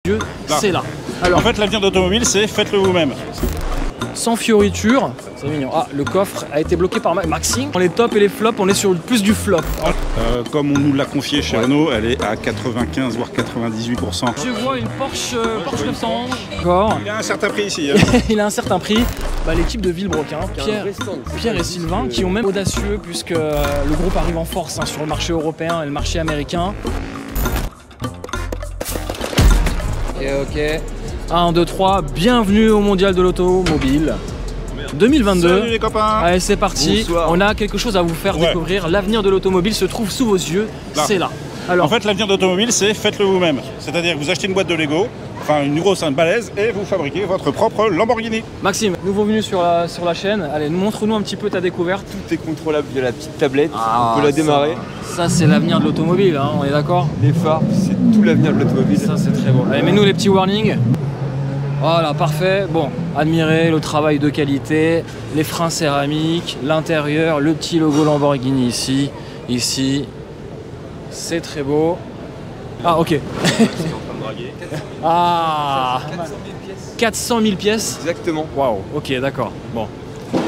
yeux, c'est là. Alors, en fait, l'avenir d'automobile, c'est faites-le vous-même. Sans fioritures, c'est mignon. Ah, le coffre a été bloqué par Maxime. Dans les tops et les flops, on est sur plus du flop. Comme on nous l'a confié chez Renault, elle est à 95 voire 98%. Je vois une Porsche 911. D'accord. Il a un certain prix ici. Il a un certain prix. Bah, l'équipe de Villebrequin, Pierre et Sylvain, qui ont même audacieux puisque le groupe arrive en force sur le marché européen et le marché américain. Ok. 1, 2, 3, bienvenue au Mondial de l'Automobile 2022. Salut les copains. Allez, c'est parti. Bonsoir. On a quelque chose à vous faire découvrir. L'avenir de l'automobile se trouve sous vos yeux, c'est là. Alors, en fait, l'avenir d'automobile, c'est faites-le vous-même. C'est-à-dire que vous achetez une boîte de Lego, enfin une grosse balèze, et vous fabriquez votre propre Lamborghini. Maxime, nouveau venu sur la chaîne. Allez, montre-nous un petit peu ta découverte. Tout est contrôlable via la petite tablette, on peut la démarrer. Ça c'est l'avenir de l'automobile, hein, on est d'accord? Les phares, c'est tout l'avenir de l'automobile. Ça c'est très beau. Allez, mets-nous les petits warnings. Voilà, parfait. Bon, admirez le travail de qualité, les freins céramiques, l'intérieur, le petit logo Lamborghini ici. C'est très beau. Ah, ok. Ah, 400 000 pièces. Exactement. Waouh, ok, d'accord. Bon,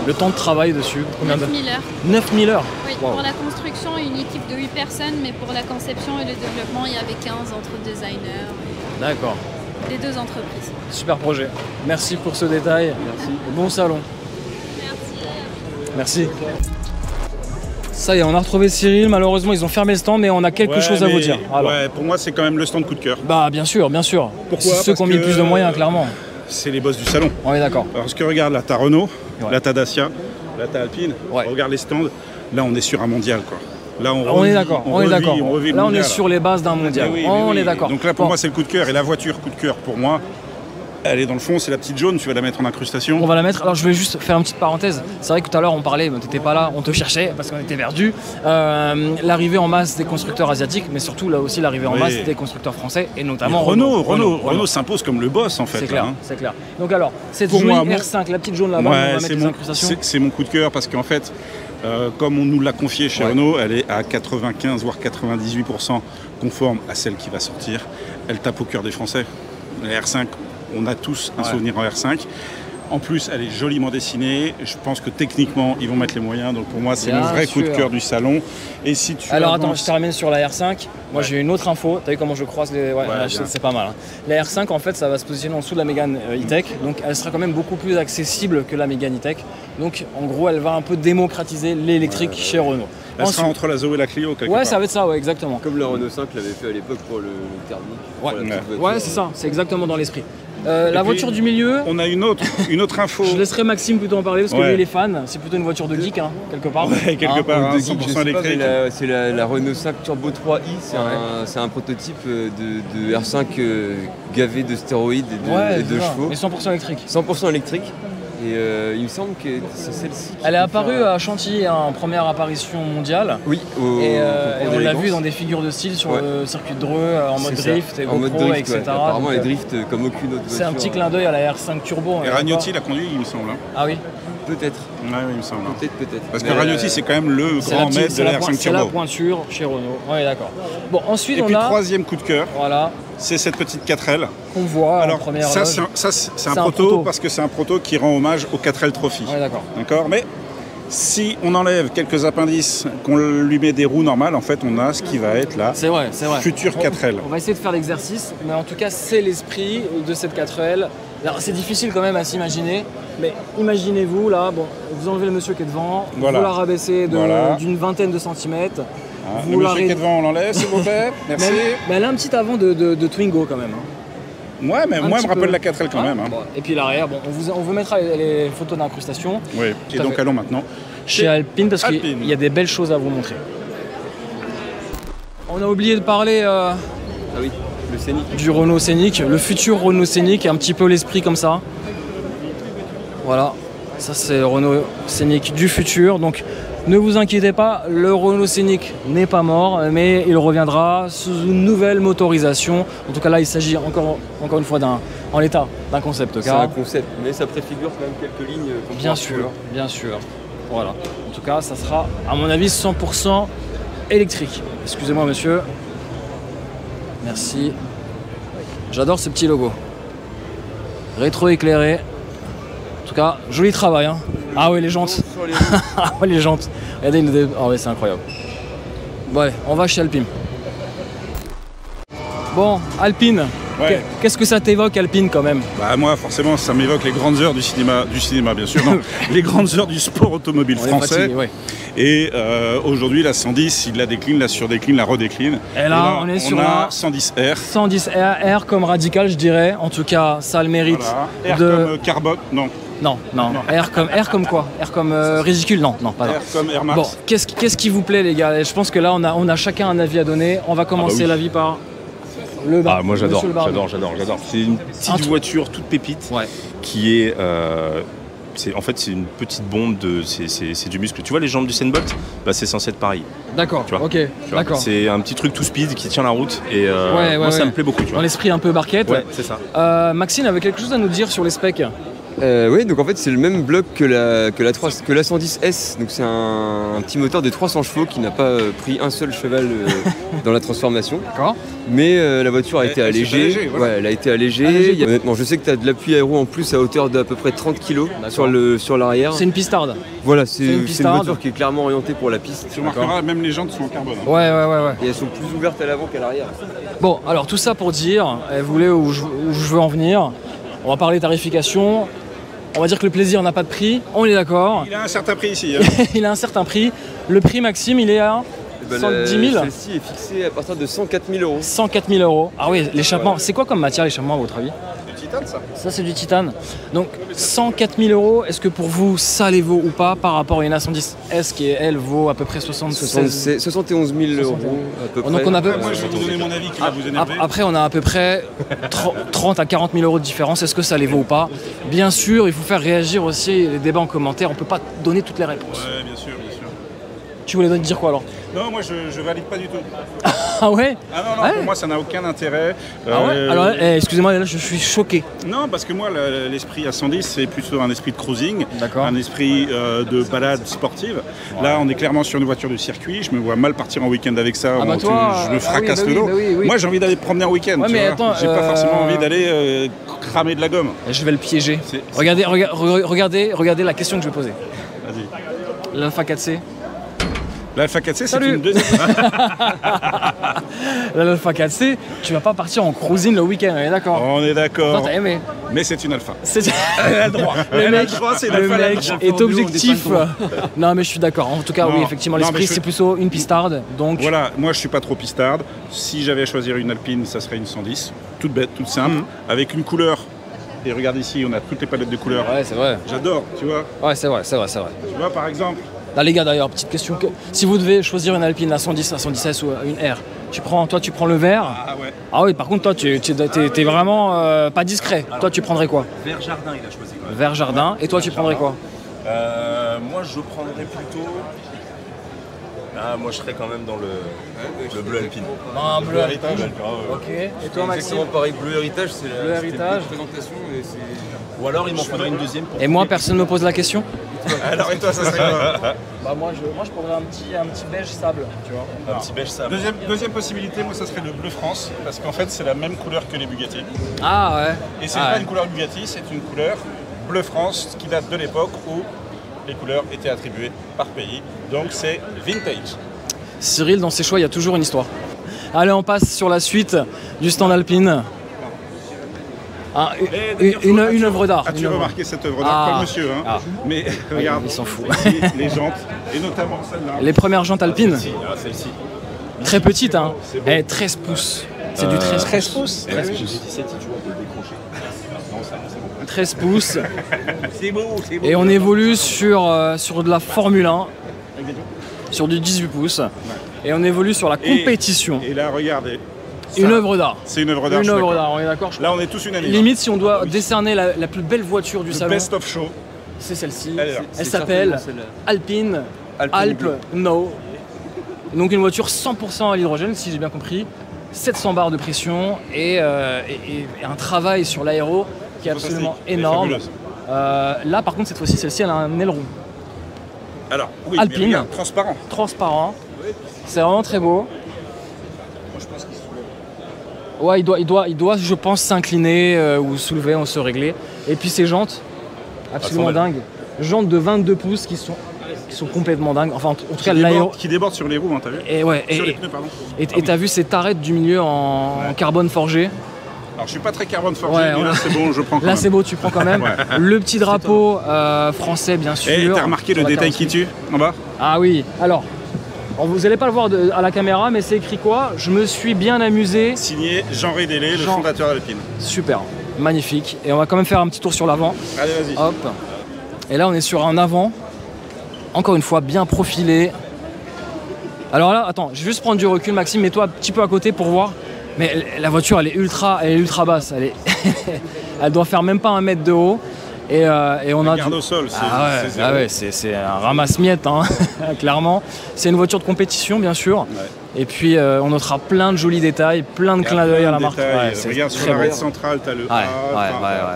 le temps de travail dessus, combien 9000 heures. 9000 heures. Oui, Wow. pour la construction, une équipe de 8 personnes, mais pour la conception et le développement, il y avait 15 entre designers D'accord. des deux entreprises. Super projet. Merci pour ce détail. Merci. Bon salon. Merci. Merci. Ça y est, on a retrouvé Cyril. Malheureusement, ils ont fermé le stand, mais on a quelque chose à vous dire. Alors, Ouais, pour moi, c'est quand même le stand coup de cœur. bah, bien sûr, bien sûr. Pourquoi? C'est ceux qui ont mis le plus de moyens, clairement. C'est les boss du salon. On est d'accord. Parce que regarde, là, t'as Renault, Ouais. là, t'as Dacia, là, t'as Alpine. Ouais. Regarde les stands. Là, on est sur un mondial, quoi. Là, On est d'accord, on est d'accord. revit le Là, on est mondial. sur les bases d'un mondial. Mais oui, On mais est oui. d'accord. Donc là, pour Bon, moi, c'est le coup de cœur. Et la voiture coup de cœur, pour moi, elle est dans le fond, c'est la petite jaune. Tu vas la mettre en incrustation. on va la mettre. Alors, je vais juste faire une petite parenthèse. C'est vrai que tout à l'heure, on parlait, mais t'étais pas là, on te cherchait parce qu'on était perdus. L'arrivée en masse des constructeurs asiatiques, mais surtout là aussi l'arrivée en Oui. masse des constructeurs français et Mais notamment Renault s'impose comme le boss, en fait. C'est là, clair, hein. c'est clair. Donc alors, cette Pour jolie moi, R5, la petite jaune là-bas, on va Ouais, mettre c'est les mon, incrustations. c'est mon coup de cœur parce qu'en fait, comme on nous l'a confié chez Renault, elle est à 95 voire 98% conforme à celle qui va sortir. Elle tape au cœur des Français. La R5, on a tous un souvenir en R5. En plus, elle est joliment dessinée. Je pense que techniquement, ils vont mettre les moyens. Donc pour moi, c'est le Bien vrai coup de sûr. cœur du salon. Et si tu Alors avances- attends, je termine sur la R5. Moi j'ai une autre info. T'as vu comment je croise les. Ouais, là, bien. c'est pas mal. Hein. La R5 en fait, ça va se positionner en dessous de la Mégane E-Tech. Donc elle sera quand même beaucoup plus accessible que la Mégane E-Tech. Donc en gros, elle va un peu démocratiser l'électrique chez Renault. Elle sera entre la Zoé et la Clio, quelque Ouais, part. ça va être ça, ouais, exactement. Comme la Renault 5 l'avait fait à l'époque pour le thermique. Ouais, pour la petite ouais, voiture. c'est ça, c'est exactement dans l'esprit. Et La puis, voiture du milieu, On a une autre info. je laisserai Maxime plutôt en parler parce que Ouais. lui il est fan. C'est plutôt une voiture de geek, hein, quelque part. Ouais, quelque part, hein, Ou de geek, je 100% sais pas, mais électrique. c'est la Renault 5 Turbo 3i, c'est un prototype de R5 gavé de stéroïdes et de chevaux. Mais 100% électrique. 100% électrique. Et il me semble que c'est celle-ci. Elle est apparue à Chantilly en première apparition mondiale. Oui, Et on l'a vu dans des figures de style sur le circuit de Dreux, en mode drift, et en mode GoPro, drift, etc. ouais. Apparemment, Donc, elle drift comme aucune autre voiture. c'est un petit clin d'œil à la R5 Turbo. on est Et Ragnotti d'accord. l'a conduit, il me semble. Hein. Ah oui. Peut-être, Ouais, il me semble. peut-être. Parce que Mais, Ragnotti, c'est quand même le C'est grand petite- maître de la R5 c'est la Turbo. pointure chez Renault. On est d'accord. Bon, ensuite Et on puis, a. troisième coup de cœur, Voilà, c'est cette petite 4L. qu'on voit en Alors, première ça, loge. c'est un proto parce que c'est un proto qui rend hommage au 4L Trophy. On est d'accord. D'accord. Mais si on enlève quelques appendices, qu'on lui met des roues normales, en fait, on a ce qui va être la C'est vrai, c'est vrai. future 4L. On va essayer de faire l'exercice, mais en tout cas, c'est l'esprit de cette 4L. Alors, c'est difficile quand même à s'imaginer, mais imaginez-vous là, bon, vous enlevez le monsieur qui est devant, Voilà. vous la rabaissez Voilà. d'une vingtaine de centimètres. Ah, vous le la monsieur qui est devant, on l'enlève, s'il vous plaît. Merci. Mais elle a un petit avant de Twingo quand même. Hein. Ouais, mais Un moi, petit elle me rappelle peu. la 4L quand Ouais. même. Hein. Bon, et puis l'arrière, bon, on vous mettra les photos d'incrustation Oui. Et à donc, fait. allons maintenant chez Alpine parce qu'il Alpine. y a des belles choses à vous montrer. On a oublié de parler Ah oui, le Scénic. du Renault Scénic, le futur Renault Scénic, un petit peu l'esprit comme ça. Voilà, ça c'est le Renault Scénic du futur. Donc ne vous inquiétez pas, le Renault Scénic n'est pas mort, mais il reviendra sous une nouvelle motorisation. En tout cas là, il s'agit encore une fois en l'état d'un concept C'est car. un concept, mais ça préfigure quand même quelques lignes. qu'on Bien pourra sûr, suivre. bien sûr. Voilà. En tout cas, ça sera, à mon avis, 100% électrique. Excusez-moi, monsieur. Merci. J'adore ce petit logo. Rétro-éclairé. En tout cas, joli travail. Hein. Ah oui, les jantes. Ah ouais, les jantes. Regardez, ah ouais, c'est incroyable. Bon, allez, on va chez Alpine. Bon, Alpine. Ouais. Qu'est-ce que ça t'évoque, Alpine, quand même? Bah moi, forcément, ça m'évoque les grandes heures du cinéma bien sûr, non, les grandes heures du sport automobile français. Fatigué, ouais. Et aujourd'hui, la 110, il la décline, la surdécline, la redécline. Et là, on est sur la la 110R. 110R comme radical, je dirais. En tout cas, ça a le mérite Voilà. R de... comme carbone, non. Non. R comme quoi? R comme ridicule? Non, pas R comme Air Max. Bon, qu'est-ce qui vous plaît, les gars? Je pense que là, on a chacun un avis à donner. On va commencer l'avis par le bar. Ah, moi j'adore, Monsieur le barbu. j'adore. C'est une petite voiture toute pépite qui est. En fait, c'est une petite bombe c'est du muscle. Tu vois les jambes du Bolt, bah, c'est censé être pareil. D'accord, tu vois. ok, d'accord. C'est un petit truc tout speed qui tient la route et moi ça me plaît beaucoup. Tu vois. Dans l'esprit un peu barquette. Ouais, c'est ça. Maxime avait quelque chose à nous dire sur les specs. Oui, donc en fait c'est le même bloc que la 110S, donc c'est un petit moteur de 300 chevaux qui n'a pas pris un seul cheval dans la transformation. D'accord. Mais la voiture a été allégée. voilà. Elle a été allégée. Honnêtement, je sais que tu as de l'appui aéro en plus à hauteur d'à peu près 30 kg sur l'arrière. C'est une pistarde. Voilà, c'est une pistarde. voiture qui est clairement orientée pour la piste. Tu remarqueras, même les jantes sont en carbone. Hein. Ouais. Et elles sont plus ouvertes à l'avant qu'à l'arrière. Bon, alors tout ça pour dire, vous voulez où je veux en venir. On va parler tarification. On va dire que le plaisir n'a pas de prix, on est d'accord. Il a un certain prix ici. Hein. Il a un certain prix. Le prix, Maxime, il est à 110 000. Celle-ci est fixée à partir de 104 000 euros. 104 000 euros. Ah oui, l'échappement. C'est quoi comme matière l'échappement à votre avis? Du titane, ça. Ça, c'est du titane. Donc 104 000 euros, est-ce que pour vous, ça les vaut ou pas par rapport à une A110S qui, elle, vaut à peu près 71 000 euros à peu près. Donc on a peu... Moi, je vais vous donner mon avis qui va vous énerver. Après, on a à peu près 30 à 40 000 euros de différence. Est-ce que ça les vaut ou pas? Bien sûr, il faut faire réagir aussi les débats en commentaire. On peut pas donner toutes les réponses. Ouais, bien sûr. Tu voulais dire quoi alors? Non, moi, je valide pas du tout. Ah ouais? Ah non, Ouais. Pour moi, ça n'a aucun intérêt. Ah ouais? Alors, excusez-moi, là, je suis choqué. Non, parce que moi, l'esprit A110, c'est plutôt un esprit de cruising, D'accord. un esprit de balade sportive. Ouais. Là, on est clairement sur une voiture de circuit. Je me vois mal partir en week-end avec ça. Ah bah toi, je me fracasse le dos. Oui. Moi, j'ai envie d'aller promener en week-end. Ouais, mais attends, j'ai pas forcément envie d'aller cramer de la gomme. Je vais le piéger. Regardez la question que je vais poser. Vas-y. L'Alpha 4C. L'Alpha 4C, c'est Salut. une deuxième. L'Alpha 4C, tu vas pas partir en cruising le week-end, on est d'accord? On est d'accord. Toi, t'as aimé. Mais c'est une Alpha. Elle a le droit. Le mec est objectif. Non, mais je suis d'accord. En tout cas, Non, oui, effectivement, non, l'esprit, mais c'est plutôt une pistarde. Donc, Voilà, moi je suis pas trop pistarde. Si j'avais à choisir une Alpine, ça serait une 110. Toute bête, toute simple, avec une couleur. Et regarde ici, on a toutes les palettes de couleurs. ouais, c'est vrai. J'adore, tu vois. Ouais, c'est vrai. Tu vois, par exemple, Là, les gars, d'ailleurs, petite question. Si vous devez choisir une Alpine, la 110, la 110S ou une R, tu prends le vert. ah ouais. Ah oui, par contre, toi, t'es vraiment pas discret. Toi, tu prendrais quoi? Vert jardin, il a choisi. Vert jardin. Et toi, tu prendrais quoi? Moi je prendrais plutôt. Ah, moi je serais quand même dans le bleu alpine. Un bleu héritage. Ok. Et toi, Maxime? Exactement pareil, bleu héritage, c'est Bleu héritage. présentation et c'est... Ou alors il m'en faudrait une deuxième pour. Et moi, personne ne me pose la question? Alors et toi, ça serait quoi? Bah moi je prendrais un petit beige sable, tu vois. Un petit beige sable. Deuxième possibilité, moi ça serait le bleu France, parce qu'en fait c'est la même couleur que les Bugatti. Ah ouais. Et c'est pas une couleur Bugatti, c'est une couleur bleu France qui date de l'époque où les couleurs étaient attribuées par pays. Donc c'est vintage. Cyril, dans ses choix, il y a toujours une histoire. Allez, on passe sur la suite du stand Alpine. Ah, une œuvre d'art. As-tu remarqué cette œuvre d'art? Pas le monsieur, hein. Ah. Mais regarde, il s'en fout. ici, les jantes, et notamment celle-là. Les premières jantes alpines. Celle-ci. Très petites, hein. 13 pouces. C'est du 13 pouces. 13 pouces. 13 pouces. C'est beau. Et on évolue sur de la Formule 1. Sur du 18 pouces. Et on évolue sur la compétition. Et là, regardez. Une œuvre d'art. C'est une œuvre d'art. Une œuvre d'art, on est d'accord? Là, on est tous unanimes. Limite, si on doit décerner la plus belle voiture du Le salon, best of show. c'est celle-ci. Elle est là. Elle s'appelle Alpine Alpe No. Donc une voiture 100% à l'hydrogène, si j'ai bien compris. 700 bars de pression et un travail sur l'aéro qui est absolument énorme. Là, par contre, cette fois-ci, celle-ci, elle a un aileron Alors, oui, Alpine. mais regarde, transparent. transparent. C'est vraiment très beau. Moi, je pense qu'il se soulève. Ouais, il doit, je pense, s'incliner ou soulever, on se régler. Et puis ces jantes, absolument dingues. Jantes de 22 pouces qui sont complètement dingues. Enfin, en tout cas, l'aéro. Qui déborde sur les roues, hein, t'as vu? Et ouais. Sur les pneus, pardon. Et t'as vu ces tarettes du milieu en carbone forgé. Alors je suis pas très carbone forgé, mais là c'est bon, je prends quand même. Là c'est beau, tu prends quand même. Le petit drapeau français, bien sûr. Et t'as remarqué le détail qui tue en bas? Ah oui, alors, vous n'allez pas le voir à la caméra, mais c'est écrit quoi? Je me suis bien amusé. Signé Jean Rédélé, le fondateur d'Alpine. Super, magnifique. Et on va quand même faire un petit tour sur l'avant. Allez, vas-y. Hop. Et là on est sur un avant, encore une fois, bien profilé. Alors là, attends, je vais juste prendre du recul, Maxime, mets-toi un petit peu à côté pour voir. Mais la voiture, elle est ultra basse. Elle doit faire même pas 1 mètre de haut. Et on a garde au sol, c'est un ramasse-miettes, hein, clairement. C'est une voiture de compétition, bien sûr. Ouais. Et puis, on notera plein de jolis détails, plein de clins d'œil à la marque. Ouais, regarde sur l'arrêt central, t'as le A,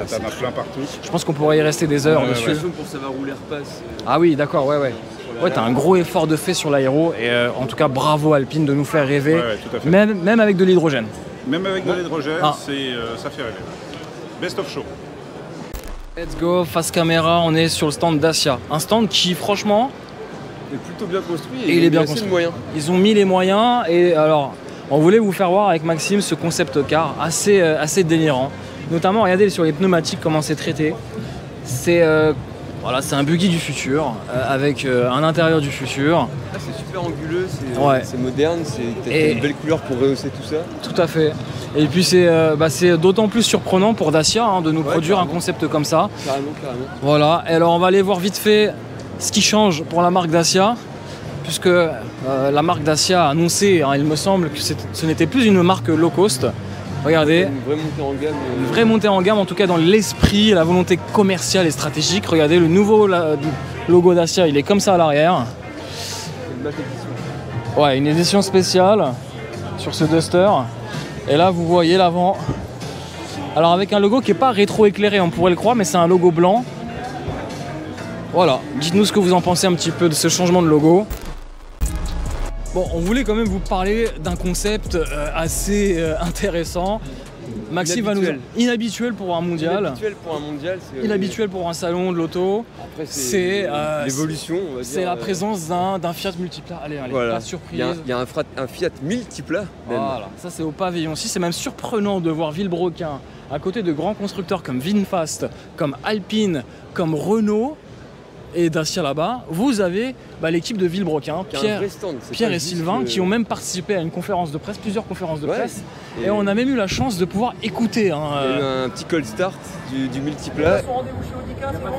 t'en as plein partout. Je pense qu'on pourrait y rester des heures dessus. Pour savoir où les repasse. Ah oui, d'accord, ouais. Ouais, t'as un gros effort de fait sur l'aéro et en tout cas bravo Alpine de nous faire rêver, tout à fait. Même avec de l'hydrogène. Même avec de l'hydrogène, ça fait rêver. Best of show. Let's go, face caméra, on est sur le stand Dacia. Un stand qui franchement est plutôt bien construit et il est bien construit. Ils ont mis les moyens et alors on voulait vous faire voir avec Maxime ce concept car assez délirant. Notamment regardez sur les pneumatiques comment c'est traité. C'est un buggy du futur, avec un intérieur du futur. Ah, c'est super anguleux, c'est moderne, c'est une belle couleur pour rehausser tout ça. Tout à fait. Et puis c'est d'autant plus surprenant pour Dacia de nous produire un concept comme ça. Carrément. Voilà, et alors on va aller voir vite fait ce qui change pour la marque Dacia, puisque la marque Dacia a annoncé, il me semble, que ce n'était plus une marque low cost. Regardez, une vraie montée en gamme. Une vraie montée en gamme, en tout cas dans l'esprit, la volonté commerciale et stratégique. Regardez, le nouveau logo Dacia, il est comme ça à l'arrière. Ouais, une édition spéciale sur ce Duster. Et là, vous voyez l'avant. Alors avec un logo qui n'est pas rétro-éclairé, on pourrait le croire, mais c'est un logo blanc. Voilà, dites-nous ce que vous en pensez un petit peu de ce changement de logo. Bon, on voulait quand même vous parler d'un concept assez intéressant. Maxime va nous... Inhabituel pour un mondial. Inhabituel pour un mondial. Inhabituel pour un salon de l'auto. Après, c'est l'évolution, on va dire. C'est la présence d'un Fiat Multipla. Allez, voilà. Pas de surprise. Il y a un Fiat Multipla. Voilà, ça c'est au pavillon aussi. C'est même surprenant de voir Villebrequin à côté de grands constructeurs comme VinFast, comme Alpine, comme Renault. Et Dacia là-bas, vous avez l'équipe de Villebrequin, Pierre et Sylvain, qui ont même participé à une conférence de presse, plusieurs conférences de presse, et on a même eu la chance de pouvoir écouter. Il y a eu un petit cold start du Multipla. Rendez-vous chez Audica, c'est bon ?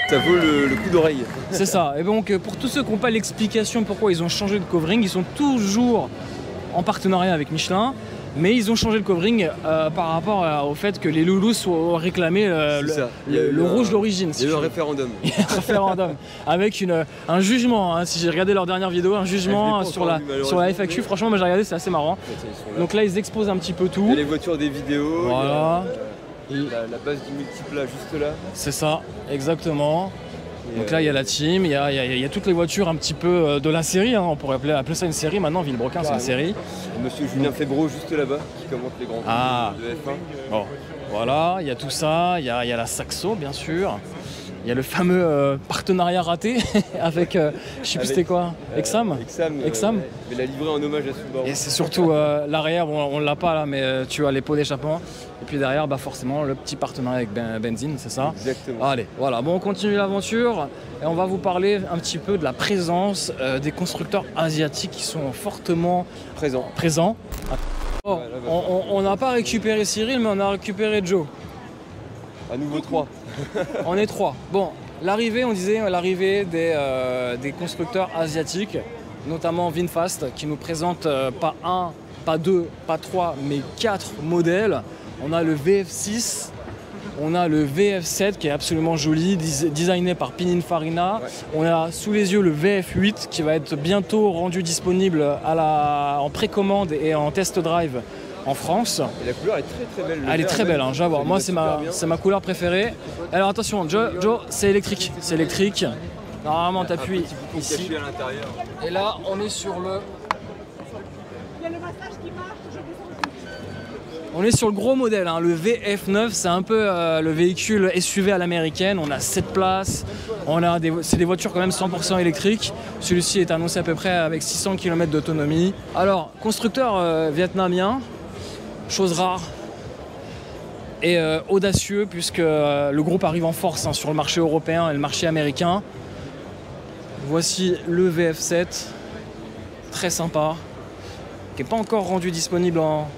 Ça vaut le coup d'oreille. C'est ça. Et donc pour tous ceux qui n'ont pas l'explication pourquoi ils ont changé de covering, ils sont toujours en partenariat avec Michelin, mais ils ont changé le covering par rapport au fait que les loulous soient réclamé le rouge d'origine. Il y a eu un référendum. Il y a un référendum avec un jugement. Hein, si j'ai regardé leur dernière vidéo, un jugement sur la FAQ. Franchement, moi j'ai regardé, c'est assez marrant. Donc là, ils exposent un petit peu tout. Il y a les voitures, des vidéos. Voilà. La base du Multipla juste là. C'est ça, exactement. Donc là, il y a la team, il y a toutes les voitures un petit peu de la série. Hein. On pourrait appeler ça une série. Maintenant, Villebrequin, c'est une série. Monsieur Julien Febreau, juste là-bas, qui commente les grands films de F1. Bon, voilà, il y a tout ça. Il y a la Saxo, bien sûr. Il y a le fameux partenariat raté avec, je sais plus c'était quoi, Exam. Mais la livrée en hommage à Subaru. Et c'est surtout l'arrière, bon, on l'a pas là, mais tu as les pots d'échappement. Et puis derrière, forcément, le petit partenariat avec Benzine, c'est ça ? Exactement. Allez, voilà, bon, on continue l'aventure et on va vous parler un petit peu de la présence des constructeurs asiatiques qui sont fortement présents. Oh, on n'a pas récupéré Cyril, mais on a récupéré Joe. À nouveau 3. On est 3. Bon, l'arrivée des constructeurs asiatiques, notamment VinFast, qui nous présente pas 1, pas 2, pas 3, mais 4 modèles. On a le VF6, on a le VF7 qui est absolument joli, designé par Pininfarina. Ouais. On a sous les yeux le VF8 qui va être bientôt rendu disponible en précommande et en test drive en France. Et la couleur est très belle. Elle est très belle, hein, j'avoue. Moi, c'est ma couleur préférée. Alors attention, Joe, c'est électrique. C'est électrique. Normalement, tu appuies ici. À l'intérieur. Et là, on est sur le... On est sur le gros modèle, hein, le VF9, c'est un peu le véhicule SUV à l'américaine. On a 7 places, c'est des voitures quand même 100% électriques. Celui-ci est annoncé à peu près avec 600 km d'autonomie. Alors, constructeur vietnamien, chose rare et audacieux puisque le groupe arrive en force hein, sur le marché européen et le marché américain. Voici le VF7, très sympa, qui n'est pas encore rendu disponible en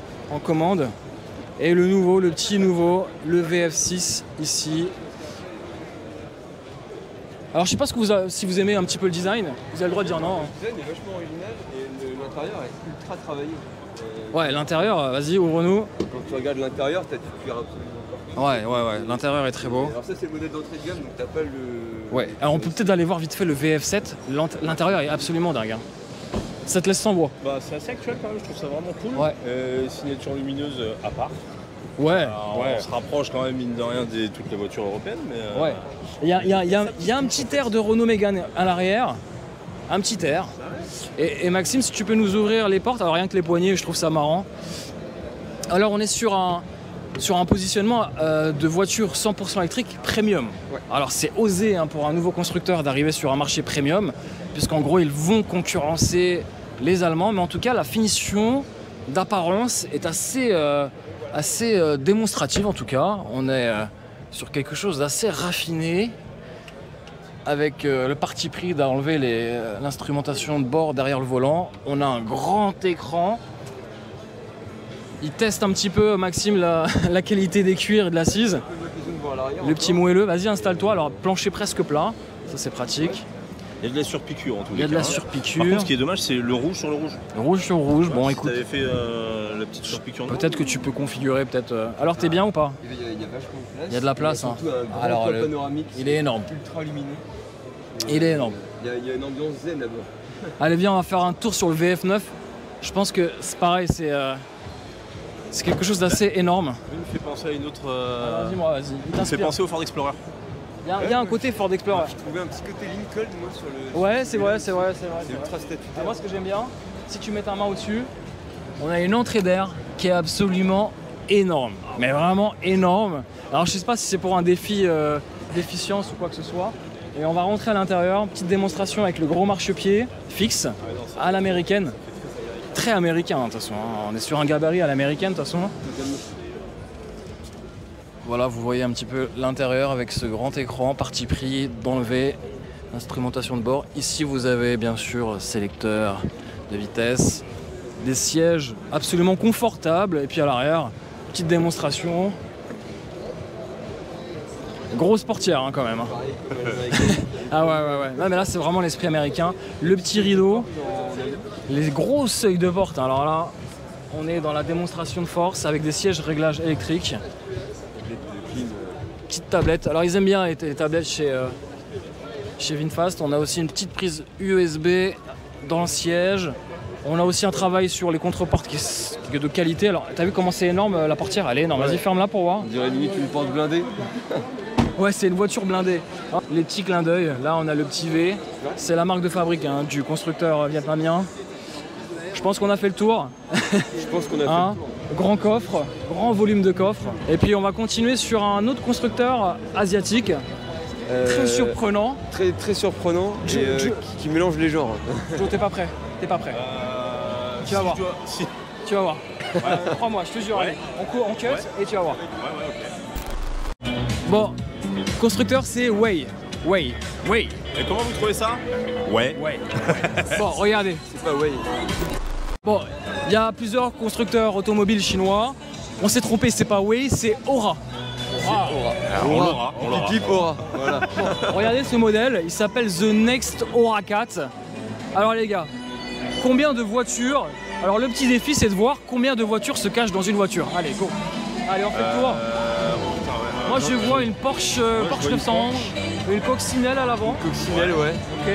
commande. Et le nouveau, le petit nouveau, le VF6 ici. Alors je sais pas si vous aimez un petit peu le design, vous avez le droit de dire non. Le design est vachement original et l'intérieur est ultra travaillé. Ouais, l'intérieur, vas-y, ouvre-nous. Quand tu regardes l'intérieur, tu cuires absolument. Ouais, l'intérieur est très beau. Alors ça c'est le modèle d'entrée de gamme, donc t'as pas le... Ouais, alors on peut peut-être aller voir vite fait le VF7, l'intérieur est absolument dingue. Hein. Ça te laisse sans voix. Bah, c'est assez actuel quand même, je trouve ça vraiment cool. Ouais. Signature lumineuse à part. Ouais. Alors, on se rapproche quand même, mine de rien, de toutes les voitures européennes. Mais ouais. Il y a un petit air de Renault Mégane à l'arrière. Un petit air. Et Maxime, si tu peux nous ouvrir les portes, alors rien que les poignées, je trouve ça marrant. Alors on est sur un positionnement de voiture 100% électrique premium. Ouais. Alors c'est osé hein, pour un nouveau constructeur d'arriver sur un marché premium, puisqu'en gros ils vont concurrencer les Allemands, mais en tout cas la finition d'apparence est assez démonstrative en tout cas. On est sur quelque chose d'assez raffiné, avec le parti pris d'enlever l'instrumentation de bord derrière le volant. On a un grand écran. Il teste un petit peu, Maxime, la qualité des cuirs et de l'assise. Le petit moelleux, vas-y installe-toi. Alors plancher presque plat, ça c'est pratique. Il y a de la surpiqûre en tout cas. Il y a de la surpiqûre. Par contre, ce qui est dommage, c'est le rouge sur le rouge. Rouge sur rouge, bon si écoute. Tu avais fait la petite surpiqûre. Peut-être que tu peux configurer, peut-être. Alors t'es bien ou pas? Il y a vachement de place. Il y a de la place. Hein. Alors panoramique. Il est énorme. Ultra lumineux. Il est énorme. Il y a une ambiance zen là-bas. Allez viens, on va faire un tour sur le VF9. Je pense que c'est pareil, c'est quelque chose d'assez énorme. Il me fait penser à une autre. Dis-moi, vas-y. Il me fait penser au Ford Explorer. Il y a un côté Ford Explorer. Je trouvais un petit côté Lincoln moi sur le... Ouais, c'est vrai. C'est ultra statutaire. Moi ce que j'aime bien, si tu mets ta main au-dessus, on a une entrée d'air qui est absolument énorme. Mais vraiment énorme. Alors je sais pas si c'est pour un défi d'efficience ou quoi que ce soit. Et on va rentrer à l'intérieur, petite démonstration avec le gros marchepied fixe à l'américaine. Très américain de toute façon, hein. On est sur un gabarit à l'américaine de toute façon. Voilà, vous voyez un petit peu l'intérieur avec ce grand écran, parti pris d'enlever l'instrumentation de bord. Ici vous avez bien sûr sélecteur de vitesse, des sièges absolument confortables et puis à l'arrière, petite démonstration. Grosse portière hein, quand même. Hein. Ah ouais. Non, mais là c'est vraiment l'esprit américain. Le petit rideau, les gros seuils de porte. Alors là, on est dans la démonstration de force avec des sièges réglage électriques. Petite tablette. Alors ils aiment bien les tablettes chez VinFast. On a aussi une petite prise USB dans le siège. On a aussi un travail sur les contreportes qui est de qualité. Alors t'as vu comment c'est énorme la portière? Elle est énorme. Vas-y ferme-la pour voir. On dirait limite une porte blindée. Ouais, c'est une voiture blindée. Les petits clins d'œil, là on a le petit V. C'est la marque de fabrique hein, du constructeur vietnamien. Je pense qu'on a fait le tour. Je pense qu'on a fait le tour. Grand coffre, grand volume de coffre. Et puis on va continuer sur un autre constructeur asiatique. Très surprenant. Très surprenant et qui mélange les genres. Joe, t'es pas prêt? T'es pas prêt? Tu vas voir. Tu vas voir. Crois-moi, je te jure. Allez, on cut et tu vas voir. Bon, constructeur c'est Way. Et comment vous trouvez ça? Ouais. Bon, regardez. C'est pas Way. Bon, il y a plusieurs constructeurs automobiles chinois. On s'est trompé, c'est pas Way, c'est Aura. On l'aura. Type Aura. Voilà. Bon, regardez ce modèle, il s'appelle The Next Aura 4. Alors les gars, combien de voitures? Alors le petit défi c'est de voir combien de voitures se cachent dans une voiture. Allez, go. Allez, on fait le tour. Moi je vois une Porsche, Porsche 911, une coccinelle à l'avant. Coccinelle, ouais. Ok.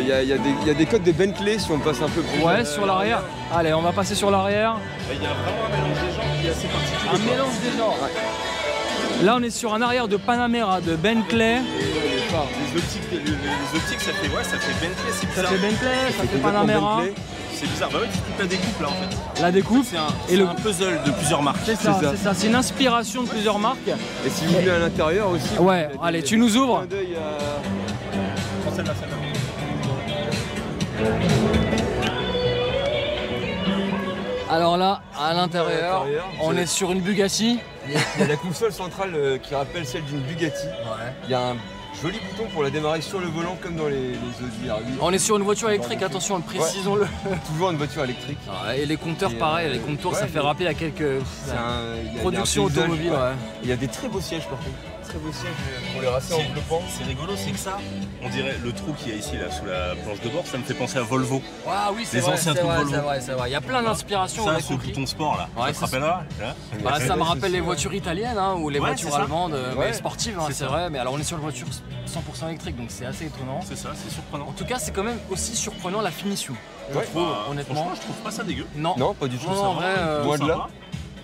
Il y a des codes de Bentley si on passe un peu plus. Ouais, sur l'arrière. Allez, on va passer sur l'arrière. Il y a vraiment un mélange des genres qui est assez particulier. Un mélange des genres. Ouais. Là, on est sur un arrière de Panamera, de Bentley. Les optiques, ça fait Bentley, c'est bizarre. Ça fait Bentley, ça fait Panamera. C'est bizarre. Bah ouais, c'est toute la découpe là en fait. La découpe. C'est un puzzle de plusieurs marques. C'est ça, c'est ça. C'est une inspiration de plusieurs marques. Et si vous voulez à l'intérieur aussi. Ouais, allez, tu nous ouvres. Celle-là. Alors là, à l'intérieur, on est sur une Bugatti. Il y a la console centrale qui rappelle celle d'une Bugatti. Ouais. Il y a un joli bouton pour la démarrer sur le volant comme dans les Audi R8. On est sur une voiture électrique, attention, précisons-le. Ouais. Toujours une voiture électrique. Ouais, et les compteurs, pareil, les compteurs, ça fait rappeler à quelques productions automobiles. Ouais. Il y a des très beaux sièges par contre. Très beaux sièges pour les racer enveloppants. C'est rigolo, c'est que ça, on dirait le trou qu'il y a ici là sous la planche de bord, ça me fait penser à Volvo. Ah oui, c'est vrai, c'est vrai. Il y a plein d'inspirations. Ça, ce bouton sport là, ça te rappellera là ça me rappelle les voitures italiennes hein, ou les voitures allemandes, mais sportives, hein, c'est vrai. Mais alors on est sur une voiture 100% électrique, donc c'est assez étonnant. C'est ça, c'est surprenant. En tout cas, c'est quand même aussi surprenant la finition. Honnêtement, je trouve pas ça dégueu. Non, pas du tout. Non, en vrai, loin de là.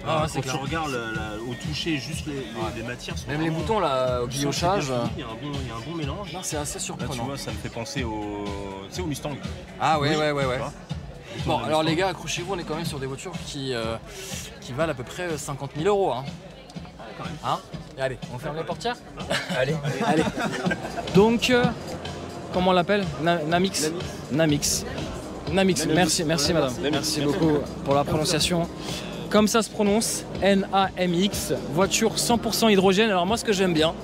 Quand tu regardes au toucher juste les matières sont même les boutons là au guillochage, il y a un bon mélange. Non, c'est assez surprenant. Là, tu vois, ça me fait penser au Mustang. Ah ouais. Bon, alors les gars, accrochez-vous, on est quand même sur des voitures qui valent à peu près 50 000 €. Hein. Hein et allez, on ferme les portières. Allez. Donc, comment on l'appelle? Namix. Merci madame. Merci beaucoup pour la prononciation. Comme ça se prononce, NAMX, voiture 100% hydrogène. Alors moi ce que j'aime bien,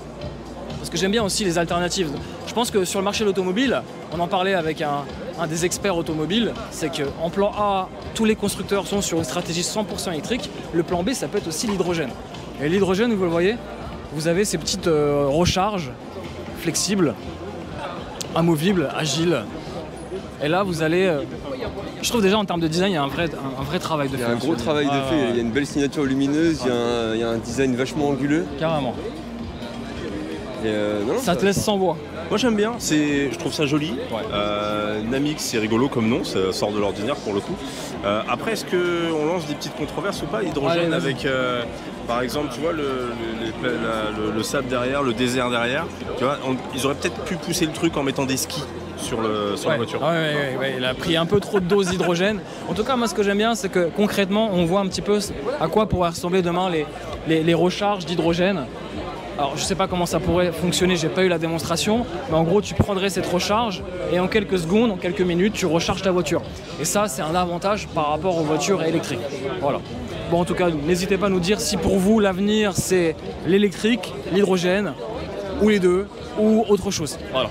parce que j'aime bien aussi les alternatives. Je pense que sur le marché de l'automobile, on en parlait avec un des experts automobiles, c'est qu'en plan A, tous les constructeurs sont sur une stratégie 100% électrique. Le plan B, ça peut être aussi l'hydrogène. Et l'hydrogène, vous le voyez, vous avez ces petites recharges flexibles, amovibles, agiles. Et là, vous allez... je trouve déjà en termes de design, il y a un vrai travail de fait. Il y a un gros travail de fait, il y a une belle signature lumineuse, il y a un design vachement anguleux. Carrément. Et ça te laisse sans voix. Moi j'aime bien, je trouve ça joli. Ouais. Namix c'est rigolo comme nom, ça sort de l'ordinaire pour le coup. Après est-ce qu'on lance des petites controverses ou pas? Hydrogène avec par exemple tu vois le sable derrière, le désert derrière. Tu vois, ils auraient peut-être pu pousser le truc en mettant des skis sur la voiture. Ouais, il a pris un peu trop de doses d'hydrogène. En tout cas moi ce que j'aime bien c'est que concrètement on voit un petit peu à quoi pourraient ressembler demain les recharges d'hydrogène. Alors je sais pas comment ça pourrait fonctionner, j'ai pas eu la démonstration, mais en gros tu prendrais cette recharge et en quelques secondes, en quelques minutes, tu recharges ta voiture. Et ça c'est un avantage par rapport aux voitures électriques. Voilà. Bon en tout cas, n'hésitez pas à nous dire si pour vous l'avenir c'est l'électrique, l'hydrogène, ou les deux, ou autre chose. Voilà.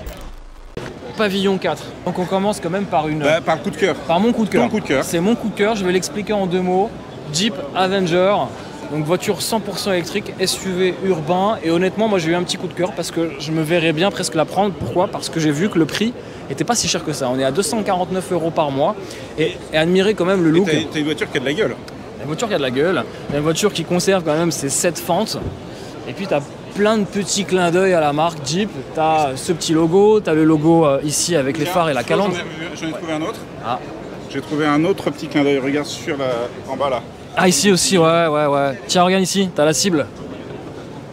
Pavillon 4. Donc on commence quand même par par le coup de cœur. Par mon coup de cœur. Ton coup de cœur. C'est mon coup de cœur, je vais l'expliquer en 2 mots. Jeep Avenger. Donc voiture 100% électrique, SUV urbain, et honnêtement moi j'ai eu un petit coup de cœur parce que je me verrais bien presque la prendre. Pourquoi? Parce que j'ai vu que le prix était pas si cher que ça. On est à 249 € par mois et admirer quand même le look. T'as une voiture qui a de la gueule. Une voiture qui a de la gueule, une voiture qui conserve quand même ses 7 fentes, et puis t'as plein de petits clins d'œil à la marque Jeep. T'as ce petit logo, t'as le logo ici avec les phares et la calandre. J'en ai trouvé un autre. Ah. J'ai trouvé un autre petit clin d'œil, regarde en bas là. Ah ici aussi, ouais. Tiens, regarde ici, t'as la cible.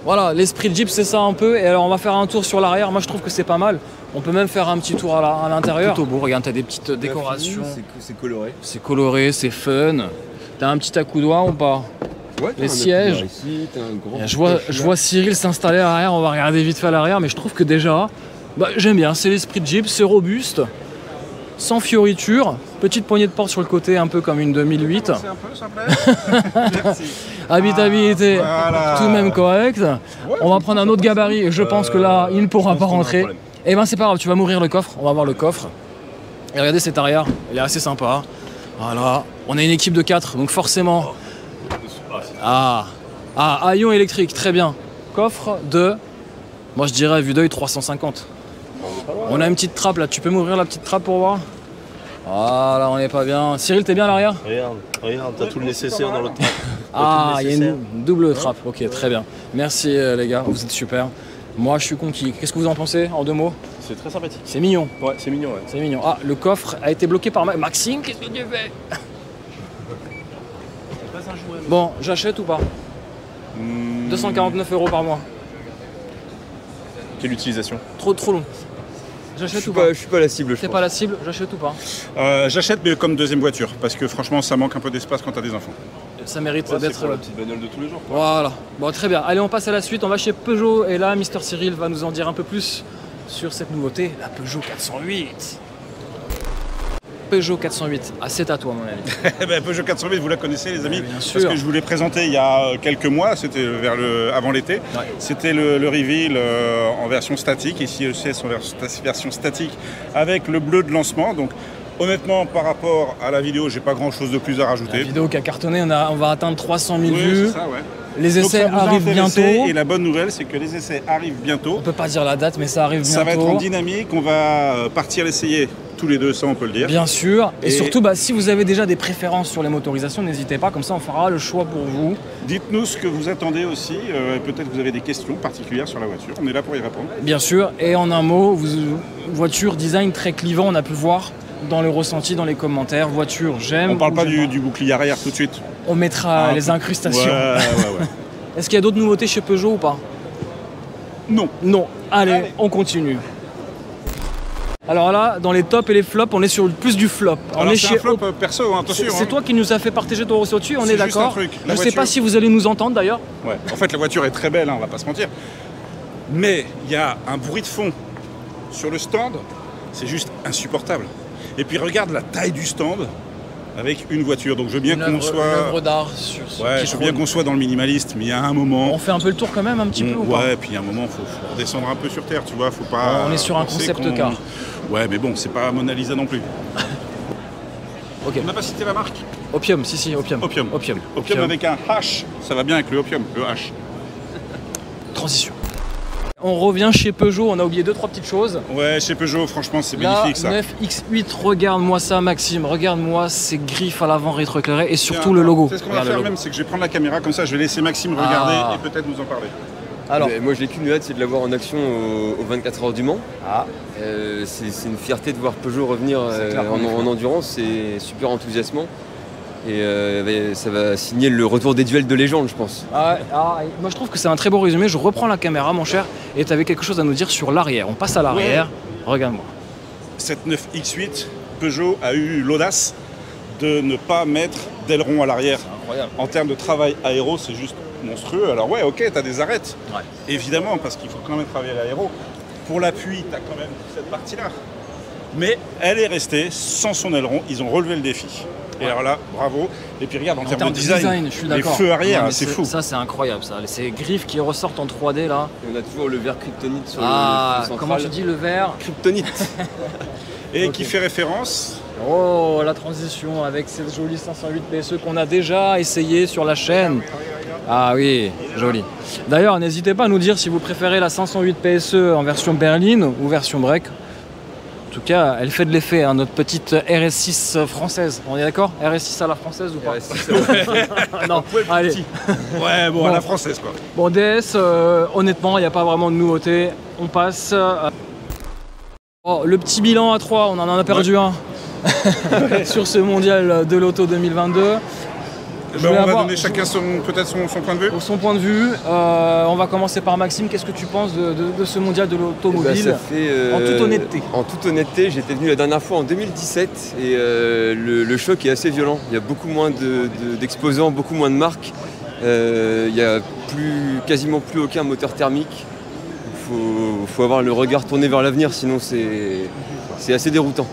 Voilà, l'esprit de Jeep c'est ça un peu. Et alors on va faire un tour sur l'arrière, moi je trouve que c'est pas mal. On peut même faire un petit tour à l'intérieur. Plutôt beau, regarde, t'as des petites décorations. C'est coloré. C'est coloré, c'est fun. T'as un petit accoudoir ou pas? Ouais, les sièges. Ici, je vois Cyril s'installer à l'arrière, on va regarder vite fait à l'arrière, mais je trouve que déjà, j'aime bien, c'est l'esprit de Jeep, c'est robuste. Sans fioritures, petite poignée de porte sur le côté, un peu comme une 2008. C'est un peu, simple. Merci. Habitabilité, voilà. Tout de même correct. On va prendre un autre gabarit et je pense que là, il ne pourra pas rentrer. Et ben c'est pas grave, tu vas m'ouvrir le coffre, on va voir le coffre. Et regardez cet arrière, il est assez sympa. Voilà, on a une équipe de 4, donc forcément... haillon électrique, très bien. Coffre de, moi je dirais à vue d'œil 350. On a une petite trappe là, tu peux m'ouvrir la petite trappe pour voir? Voilà, on est pas bien. Cyril, t'es bien à l'arrière? Regarde, t'as tout le nécessaire dans l'autre trappe. Ah, il y a une double trappe. Ok, très bien. Merci les gars, vous êtes super. Moi, je suis conquis. Qu'est-ce que vous en pensez en 2 mots? C'est très sympathique. C'est mignon. Ouais, c'est mignon. Ouais. C'est mignon. Ah, le coffre a été bloqué par Maxime. Qu'est-ce que tu fais? Bon, j'achète ou pas? 249 € par mois. Quelle utilisation? Trop long. J'achète ou pas? Je suis pas la cible, je C'est pense. pas la cible, j'achète ou pas? J'achète, mais comme deuxième voiture, parce que franchement, ça manque un peu d'espace quand t'as des enfants. Ça mérite Ouais, c'est d'être... pour la petite bagnole de tous les jours. Quoi. Voilà. Bon, très bien. Allez, on passe à la suite. On va chez Peugeot. Et là, Mister Cyril va nous en dire un peu plus sur cette nouveauté, la Peugeot 408. Peugeot 408. Ah, c'est à toi, mon ami. Peugeot 408, vous la connaissez, les amis? Bien sûr. Parce que je vous l'ai présenté il y a quelques mois, c'était avant l'été. Ouais. C'était le reveal en version statique. Ici, le CS en version statique avec le bleu de lancement. Donc, honnêtement, par rapport à la vidéo, j'ai pas grand chose de plus à rajouter. La vidéo qui a cartonné, on va atteindre 300 000 Oui, vues. c'est ça, ouais. Les Donc, essais ça vous a arrivent intéressé, bientôt. Et la bonne nouvelle, c'est que les essais arrivent bientôt. On peut pas dire la date, mais ça arrive bientôt. Ça va être en dynamique. On va partir l'essayer tous les deux, ça on peut le dire. Bien sûr. Et Et- surtout, si vous avez déjà des préférences sur les motorisations, n'hésitez pas. Comme ça, on fera le choix pour vous. Dites-nous ce que vous attendez aussi. Peut-être que vous avez des questions particulières sur la voiture. On est là pour y répondre. Bien sûr. Et en un mot, voiture design très clivant, on a pu le voir dans le ressenti, dans les commentaires. Voiture, j'aime. On parle ou pas j'aime du bouclier arrière tout de suite. On mettra Ah, les incrustations. Ouais. Est-ce qu'il y a d'autres nouveautés chez Peugeot ou pas? Non. Non. Allez, on continue. Alors là, dans les tops et les flops, on est sur plus du flop. On Alors est c'est chez un flop perso, hein, attention. C'est toi qui nous as fait partager ton ressenti dessus, on C'est est juste un d'accord. truc. Je La sais voiture- pas si vous allez nous entendre d'ailleurs. Ouais. En fait, la voiture est très belle, hein, on va pas se mentir. Mais il y a un bruit de fond sur le stand, c'est juste insupportable. Et puis regarde la taille du stand avec une voiture. Donc je veux bien qu'on Une soit. œuvre d'art sur ce Ouais, qui je veux bien trône. qu'on soit dans le minimaliste, mais il y a un moment. On fait un peu le tour quand même un petit peu ou pas? Ouais, puis il y a un moment, faut redescendre un peu sur terre, tu vois, faut pas. On est sur un penser concept qu'on- car. Ouais, mais bon, c'est pas Mona Lisa non plus. Ok. On n'a pas cité la marque. Opium, si, Opium. Opium. Opium avec un H, ça va bien avec le opium, le H. Transition. On revient chez Peugeot, on a oublié 2-3 petites choses. Ouais, chez Peugeot, franchement, c'est La magnifique ça. 9X8, regarde-moi ça Maxime, regarde-moi ces griffes à l'avant rétroéclairées et surtout Tiens, le logo. C'est ce qu'on va Regarde le faire logo. même, c'est que je vais prendre la caméra, comme ça je vais laisser Maxime regarder Ah. et peut-être nous en parler. Alors, Mais moi, j'ai qu'une hâte, c'est de l'avoir en action aux 24 heures du Mans. ah, C'est une fierté de voir Peugeot revenir C'est clair qu'on est fiers. en endurance, c'est super enthousiasmant. Et ça va signer le retour des duels de légende, je pense. moi je trouve que c'est un très beau résumé. Je reprends la caméra, mon cher, et tu avais quelque chose à nous dire sur l'arrière. On passe à l'arrière. Regarde-moi. Cette 9X8, Peugeot a eu l'audace de ne pas mettre d'aileron à l'arrière. Incroyable. En termes de travail aéro, c'est juste monstrueux. Alors ouais, ok, t'as des arêtes, Ouais. évidemment, parce qu'il faut quand même travailler l'aéro. Pour l'appui, t'as quand même cette partie-là. Mais elle est restée sans son aileron, ils ont relevé le défi. Et alors là, bravo. Et puis regarde, en termes de design, je suis les d'accord. feux arrière, Non, mais c'est fou. Ça, c'est incroyable, ça. Ces griffes qui ressortent en 3D là. Et on a toujours le verre kryptonite sur le central. Comment tu dis le vert? Kryptonite. Et Ok. qui fait référence. Oh, la transition avec cette jolie 508 PSE qu'on a déjà essayé sur la chaîne. Ah oui, joli. D'ailleurs, n'hésitez pas à nous dire si vous préférez la 508 PSE en version berline ou version break. En tout cas, elle fait de l'effet, hein, notre petite RS6 française. On est d'accord? RS6 à la française ou pas? Non, allez. Ouais, bon, à la française quoi. Bon, DS, honnêtement, il n'y a pas vraiment de nouveauté. On passe. Oh, le petit bilan à 3, on en a perdu un sur ce mondial de l'auto 2022. Je Ben, voulais on va avoir- donner chacun peut-être son point de vue. Pour son point de vue, on va commencer par Maxime. Qu'est-ce que tu penses de ce mondial de l'automobile? Ça fait, En toute honnêteté. En toute honnêteté, j'étais venu la dernière fois en 2017 et le choc est assez violent. Il y a beaucoup moins d'exposants, beaucoup moins de marques. Il n'y a quasiment plus aucun moteur thermique. Il faut avoir le regard tourné vers l'avenir, sinon c'est assez déroutant.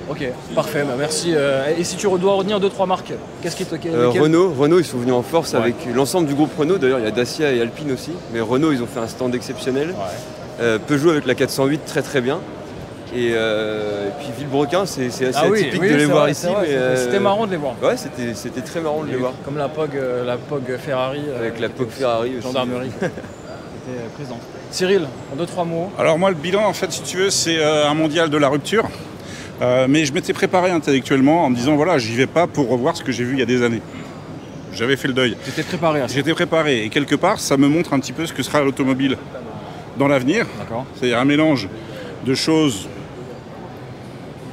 Ok, parfait, bah merci. Et si tu dois retenir 2-3 marques, qu'est-ce qui te... lesquelles Renault, ils sont venus en force Ouais. avec l'ensemble du groupe Renault. D'ailleurs, il y a Dacia et Alpine aussi. Mais Renault, ils ont fait un stand exceptionnel. Peugeot avec la 408, très très bien. Et puis Villebrequin, c'est assez atypique de les c'est voir vrai, ici. c'est vrai, mais, c'était marrant de les voir. Ouais, c'était très marrant de les voir. Comme la POG Ferrari. Avec la POG Ferrari aussi. Gendarmerie. Était présente. Cyril, en 2-3 mots. Alors moi, le bilan, en fait, si tu veux, c'est un mondial de la rupture. Mais je m'étais préparé intellectuellement en me disant, voilà, j'y vais pas pour revoir ce que j'ai vu il y a des années. j'avais fait le deuil. J'étais préparé à ça. J'étais préparé et quelque part, ça me montre un petit peu ce que sera l'automobile dans l'avenir. D'accord. C'est-à-dire un mélange de choses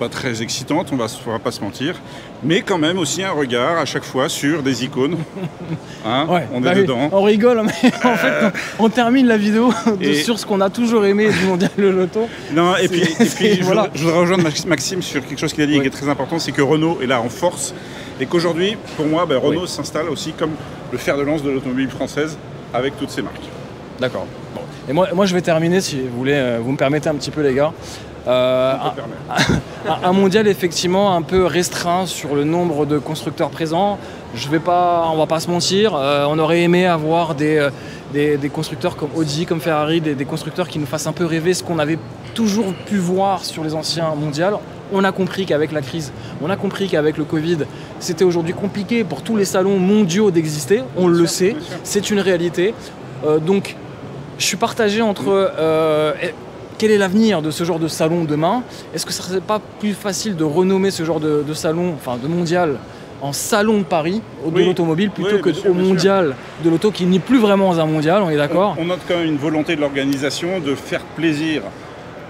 pas très excitantes, on va pas se mentir, mais quand même aussi un regard à chaque fois sur des icônes. Hein, Ouais, on bah est oui, dedans. on rigole, mais en fait, on termine la vidéo Et- sur ce qu'on a toujours aimé du mondial de l'auto. Non, et puis, voilà. je voudrais rejoindre Maxime sur quelque chose qu'il a dit et qui est très important, c'est que Renault est là en force et qu'aujourd'hui, pour moi, Renault s'installe aussi comme le fer de lance de l'automobile française avec toutes ses marques. D'accord. Bon. Et moi, je vais terminer, si vous voulez, vous me permettez un petit peu, les gars. Un mondial effectivement un peu restreint sur le nombre de constructeurs présents. On va pas se mentir, on aurait aimé avoir des constructeurs comme Audi, comme Ferrari, des constructeurs qui nous fassent un peu rêver ce qu'on avait toujours pu voir sur les anciens mondials. On a compris qu'avec la crise, on a compris qu'avec le Covid, c'était aujourd'hui compliqué pour tous les salons mondiaux d'exister. On le sait, c'est une réalité. Donc, je suis partagé entre quel est l'avenir de ce genre de salon demain. Est-ce que ça serait pas plus facile de renommer ce genre de salon, enfin de mondial, en salon de Paris de l'automobile plutôt que bien sûr, au mondial de l'auto qui n'est plus vraiment un mondial, on est d'accord? On note quand même une volonté de l'organisation de faire plaisir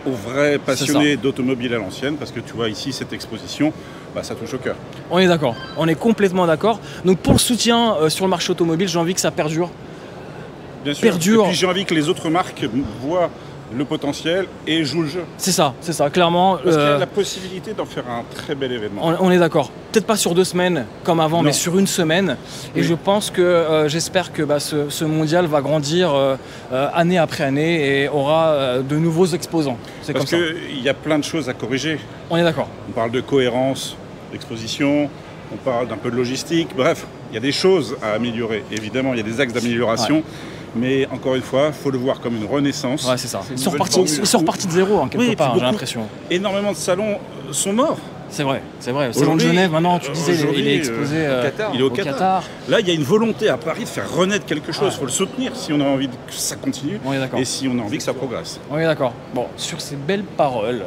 aux vrais passionnés d'automobile à l'ancienne, parce que tu vois ici cette exposition, ça touche au cœur. On est d'accord, on est complètement d'accord. Donc pour le soutien sur le marché automobile, j'ai envie que ça perdure. Bien sûr. Perdure. Et puis j'ai envie que les autres marques voient le potentiel et jouent le jeu. C'est ça, clairement. Parce qu'il y a la possibilité d'en faire un très bel événement. On est d'accord. Peut-être pas sur 2 semaines comme avant, Non. mais sur 1 semaine. Et je pense que, j'espère que ce mondial va grandir année après année et aura de nouveaux exposants. C'est comme Parce ça. qu'il y a plein de choses à corriger. On est d'accord. On parle de cohérence d'exposition, on parle d'un peu de logistique, bref, il y a des choses à améliorer. Évidemment, il y a des axes d'amélioration. Mais encore une fois, il faut le voir comme une renaissance. Ouais, c'est ça. Ils une sont nouvelle repartis de zéro, hein, quelque Oui, et puis part, j'ai beaucoup- l'impression. Énormément de salons sont morts. C'est vrai. Le salon de Aujourd'hui- Genève, maintenant, tu disais, il aujourd'hui, est exposé Qatar. Il est au au Qatar. Là, il y a une volonté à Paris de faire renaître quelque chose. Il Ouais. faut le soutenir si on a envie que ça continue On est d'accord. et si on a envie que ça progresse. On est d'accord. Bon, sur ces belles paroles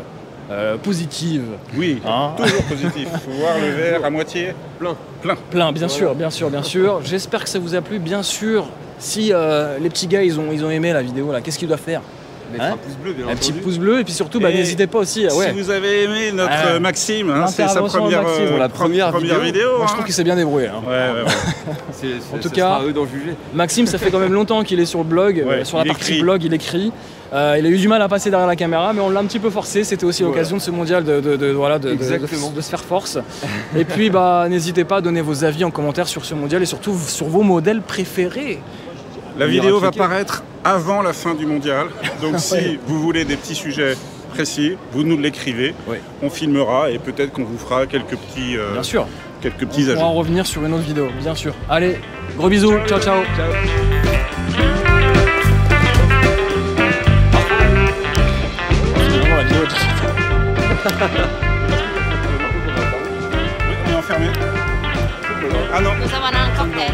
positives, Oui, Hein toujours positif. Il faut voir le verre à moitié Plein. plein, bien sûr. J'espère que ça vous a plu, bien sûr. Si les petits gars, ils ont aimé la vidéo, là, qu'est-ce qu'ils doivent faire? Mettre Hein un pouce bleu, bien Un petit entendu. pouce bleu et puis surtout, Et n'hésitez pas aussi. Si vous avez aimé notre Ah, Maxime, c'est sa l'intervention de première, Maxime pour la première vidéo. Moi, je hein. trouve qu'il s'est bien débrouillé. Hein. Ouais. En tout Ce cas- sera à eux d'en juger. Maxime, ça fait quand même longtemps qu'il est sur le blog, Ouais, sur la il partie écrit. blog, il écrit. Il a eu du mal à passer derrière la caméra, mais on l'a un petit peu forcé. C'était aussi l'occasion de ce mondial de Exactement. se faire force. Et puis, n'hésitez pas à donner vos avis en commentaire sur ce mondial et surtout sur vos modèles préférés. La On vidéo ira va checker. paraître avant la fin du mondial. Donc si vous voulez des petits sujets précis, vous nous l'écrivez. Oui. On filmera et peut-être qu'on vous fera quelques petits, Bien sûr. quelques On petits pourra en ajouts. revenir sur une autre vidéo, bien sûr. Allez, gros bisous. Ciao, ciao. Vraiment, la vidéo est- Oui, on est enfermé. Ah non. Nous avons un cocktail.